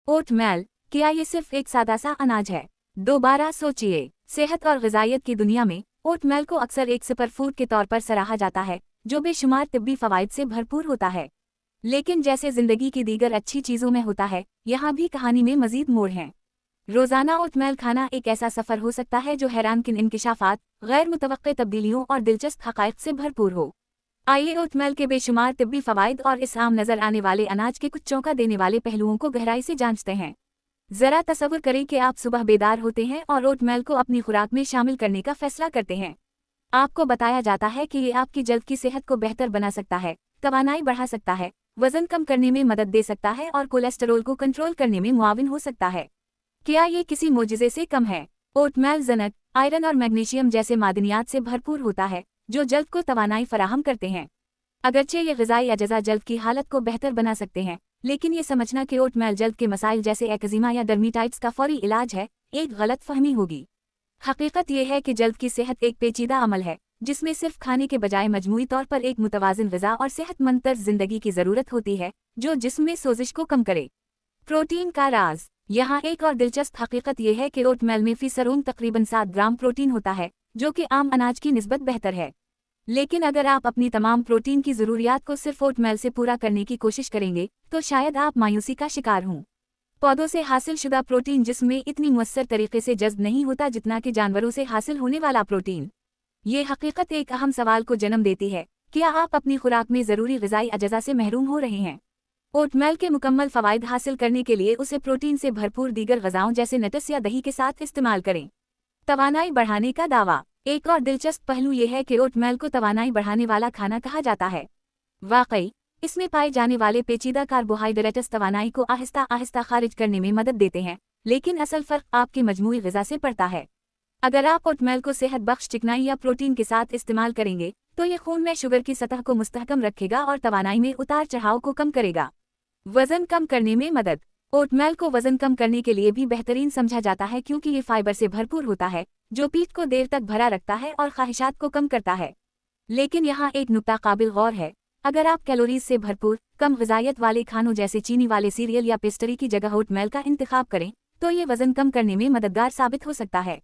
Oatmeal, क्या ये सिर्फ एक सादा सा अनाज है? दोबारा सोचिए। सेहत और ग़िज़ाइयत की दुनिया में ओटमील को अक्सर एक सुपर फूड के तौर पर सराहा जाता है, जो बेशुमार तिब्बी फ़वाइद से भरपूर होता है। लेकिन जैसे ज़िंदगी की दीगर अच्छी चीज़ों में होता है, यहाँ भी कहानी में मज़ीद मोड़ हैं। रोज़ाना ओटमील खाना एक ऐसा सफ़र हो सकता है जो हैरानकुन इंकिशाफ़ात, गैर मुतवक्के तब्दीलियों और दिलचस्प हक़ाइक़ से भरपूर हो। आइए ओटमील के बेशुमार तिब्बी फ़वाइद और इस आम नज़र आने वाले अनाज के कुछ चौंका देने वाले पहलुओं को गहराई से जांचते हैं। ज़रा तसव्वुर करें कि आप सुबह बेदार होते हैं और ओटमील को अपनी खुराक में शामिल करने का फैसला करते हैं। आपको बताया जाता है कि ये आपकी जल्द की सेहत को बेहतर बना सकता है, तवानाई बढ़ा सकता है, वज़न कम करने में मदद दे सकता है और कोलेस्टेरोल को कंट्रोल करने में मुआविन हो सकता है। क्या ये किसी मोजिज़े से कम है? ओटमील ज़नक, आयरन और मैग्नीशियम जैसे मादनियात से भरपूर होता है, जो जल्द को तवानाई फराहम करते हैं। अगरचे ये ग़िज़ाई अजज़ा जल्द की हालत को बेहतर बना सकते हैं, लेकिन ये समझना कि ओटमील जल्द के मसाइल जैसे एक्जिमा या डर्मेटाइटिस का फौरी इलाज है, एक गलत फहमी होगी। हकीकत यह है कि जल्द की सेहत एक पेचीदा अमल है, जिसमें सिर्फ खाने के बजाय मजमूई तौर पर एक मुतवाज़िन ग़िज़ा और सेहतमंद तर्ज़ ज़िंदगी की ज़रूरत होती है, जो जिस्म में सोजिश को कम करे। प्रोटीन का राज। यहाँ एक और दिलचस्प हकीकत यह है कि ओटमील में फ़ी सरूम तकरीबन 7 ग्राम प्रोटीन होता है, जो कि आम अनाज की निस्बत बेहतर है। लेकिन अगर आप अपनी तमाम प्रोटीन की ज़रूरियात को सिर्फ ओटमील से पूरा करने की कोशिश करेंगे, तो शायद आप मायूसी का शिकार हों। पौधों से हासिल शुदा प्रोटीन जिस्म में इतनी मुअस्सर तरीके से जज़्ब नहीं होता जितना कि जानवरों से हासिल होने वाला प्रोटीन। ये हकीकत एक अहम सवाल को जन्म देती है, क्या आप अपनी खुराक में ज़रूरी ग़िज़ाई अजज़ा से महरूम हो रहे हैं? ओटमील के मुकम्मल फ़वाइद हासिल करने के लिए उसे प्रोटीन से भरपूर दीगर ग़िज़ाओं जैसे नट्स या दही के साथ इस्तेमाल करें। तवानाई बढ़ाने का दावा। एक और दिलचस्प पहलू यह है कि ओटमील को तवानाई बढ़ाने वाला खाना कहा जाता है। वाकई, इसमें पाए जाने वाले पेचीदा कार्बोहाइड्रेट्स तवानाई को आहिस्ता आहिस्ता खारिज करने में मदद देते हैं, लेकिन असल फ़र्क आपकी मजमूई ग़िज़ा से पड़ता है। अगर आप ओटमील को सेहत बख्श चिकनाई या प्रोटीन के साथ इस्तेमाल करेंगे, तो ये खून में शुगर की सतह को मुस्तहकम रखेगा और तवानाई में उतार चढ़ाव को कम करेगा। वज़न कम करने में मदद। ओटमील को वज़न कम करने के लिए भी बेहतरीन समझा जाता है क्योंकि ये फाइबर से भरपूर होता है, जो पेट को देर तक भरा रखता है और ख्वाहिशात को कम करता है। लेकिन यहाँ एक नुक्ता काबिल गौर है, अगर आप कैलोरीज से भरपूर, कम ग़िज़ाइयत वाले खानों जैसे चीनी वाले सीरियल या पेस्ट्री की जगह ओटमील का इंतखाब करें, तो ये वज़न कम करने में मददगार साबित हो सकता है।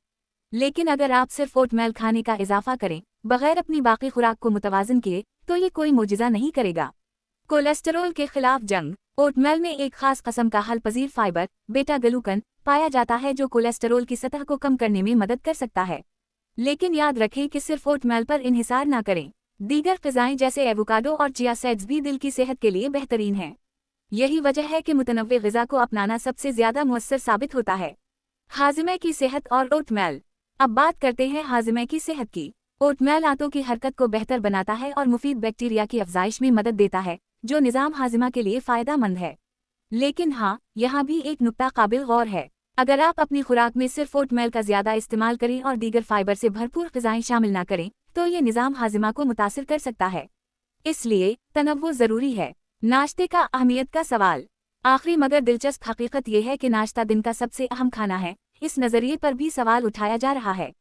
लेकिन अगर आप सिर्फ ओटमील खाने का इजाफा करें, बगैर अपनी बाकी खुराक को मुतवाज़िन किए, तो ये कोई मोजिज़ा नहीं करेगा। कोलेस्टेरोल के खिलाफ जंग। ओटमील में एक खास कस्म का हल पजीर फाइबर, बेटा ग्लूकन, पाया जाता है जो कोलेस्टेरोल की सतह को कम करने में मदद कर सकता है। लेकिन याद रखें कि सिर्फ ओटमील पर इन्हिसार ना करें। दीगर ग़िज़ाएं जैसे एवोकाडो और चिया सीड्स भी दिल की सेहत के लिए बेहतरीन हैं। यही वजह है कि मुतनव्वे ग़िज़ा को अपनाना सबसे ज़्यादा मुअस्सर साबित होता है। हाज़मे की सेहत और ओटमील। अब बात करते हैं हाज़मे की सेहत की। ओटमील आंतों की हरकत को बेहतर बनाता है और मुफीद बैक्टीरिया की अफजाइश में मदद देता है, जो निज़ाम हाज़िमा के लिए फ़ायदेमंद है। लेकिन हाँ, यहाँ भी एक नुक्ता काबिल गौर है। अगर आप अपनी खुराक में सिर्फ ओटमील का ज़्यादा इस्तेमाल करें और दीगर फाइबर से भरपूर ग़िज़ाएं शामिल ना करें, तो ये निज़ाम हाज़िमा को मुतासिर कर सकता है। इसलिए तनव्वुर ज़रूरी है। नाश्ते का अहमियत का सवाल। आखिरी मगर दिलचस्प हकीकत यह है कि नाश्ता दिन का सबसे अहम खाना है। इस नज़रिए पर भी सवाल उठाया जा रहा है।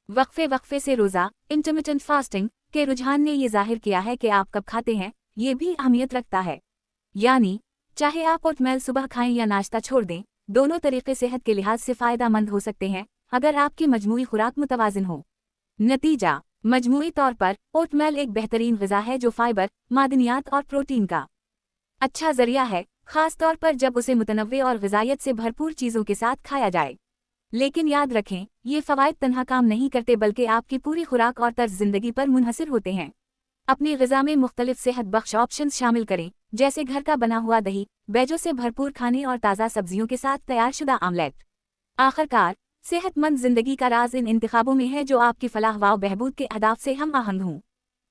वक्फे से रोज़ा, इंटरमिटेंट फास्टिंग के रुझान ने ये ज़ाहिर किया है कि आप कब खाते हैं, ये भी अहमियत रखता है। यानी, चाहे आप ओटमील सुबह खाएं या नाश्ता छोड़ दें, दोनों तरीक़े सेहत के लिहाज से फ़ायदेमंद हो सकते हैं, अगर आपकी मजमूई खुराक मुतवाज़िन हो। नतीजा, मजमूई तौर पर ओटमील एक बेहतरीन ग़िज़ा है जो फाइबर, मादनियात और प्रोटीन का अच्छा ज़रिया है, ख़ास तौर पर जब उसे मुतनव्वे और ग़िज़ाइयत से भरपूर चीज़ों के साथ खाया जाए। लेकिन याद रखें, ये फ़वाइद तन्हा काम नहीं करते बल्कि आपकी पूरी खुराक और तर्ज़ ज़िंदगी पर मुनहसिर होते हैं। अपनी ग़िज़ा में मुख्तलिफ सेहत बख्श ऑप्शंस शामिल करें, जैसे घर का बना हुआ दही, बैजों से भरपूर खाने और ताज़ा सब्जियों के साथ तैयारशुदा आमलेट। आखिरकार, सेहतमंद ज़िंदगी का राज इन इंतखाबों में है जो आपकी फलाह व बहबूद के अहदाफ से हम आहंग हों।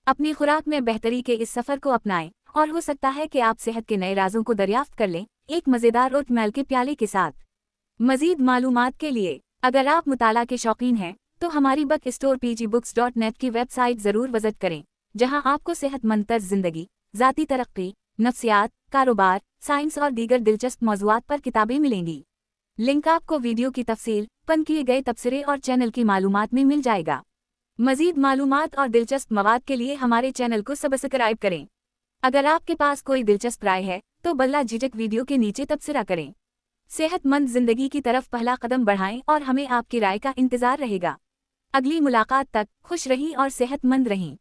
अपनी खुराक में बेहतरी के इस सफ़र को अपनाएं, और हो सकता है कि आप सेहत के नए राजों को दरियाफ्त कर लें, एक मज़ेदार ओटमील के प्याले के साथ। मज़ीद मालूमात के लिए, अगर आप मुताला के शौकीन हैं, तो हमारी बुक स्टोर pgbooks.net की वेबसाइट ज़रूर विज़िट करें, जहां आपको सेहतमंद तर्ज़ ज़िंदगी, ज़ाती तरक्की, नफ्सियात, कारोबार, साइंस और दीगर दिलचस्प मौज़ूआत पर किताबें मिलेंगी। लिंक आपको वीडियो की तफसील, पन किए गए तबसरे और चैनल की मालूमात में मिल जाएगा। मज़ीद मालूमात और दिलचस्प मवाद के लिए हमारे चैनल को सब्सक्राइब करें। अगर आपके पास कोई दिलचस्प राय है, तो बल्ला झिझक वीडियो के नीचे तबसरा करें। सेहत मंद जिंदगी की तरफ पहला कदम बढ़ाएं और हमें आपकी राय का इंतजार रहेगा। अगली मुलाकात तक खुश रहिए और सेहतमंद रहें।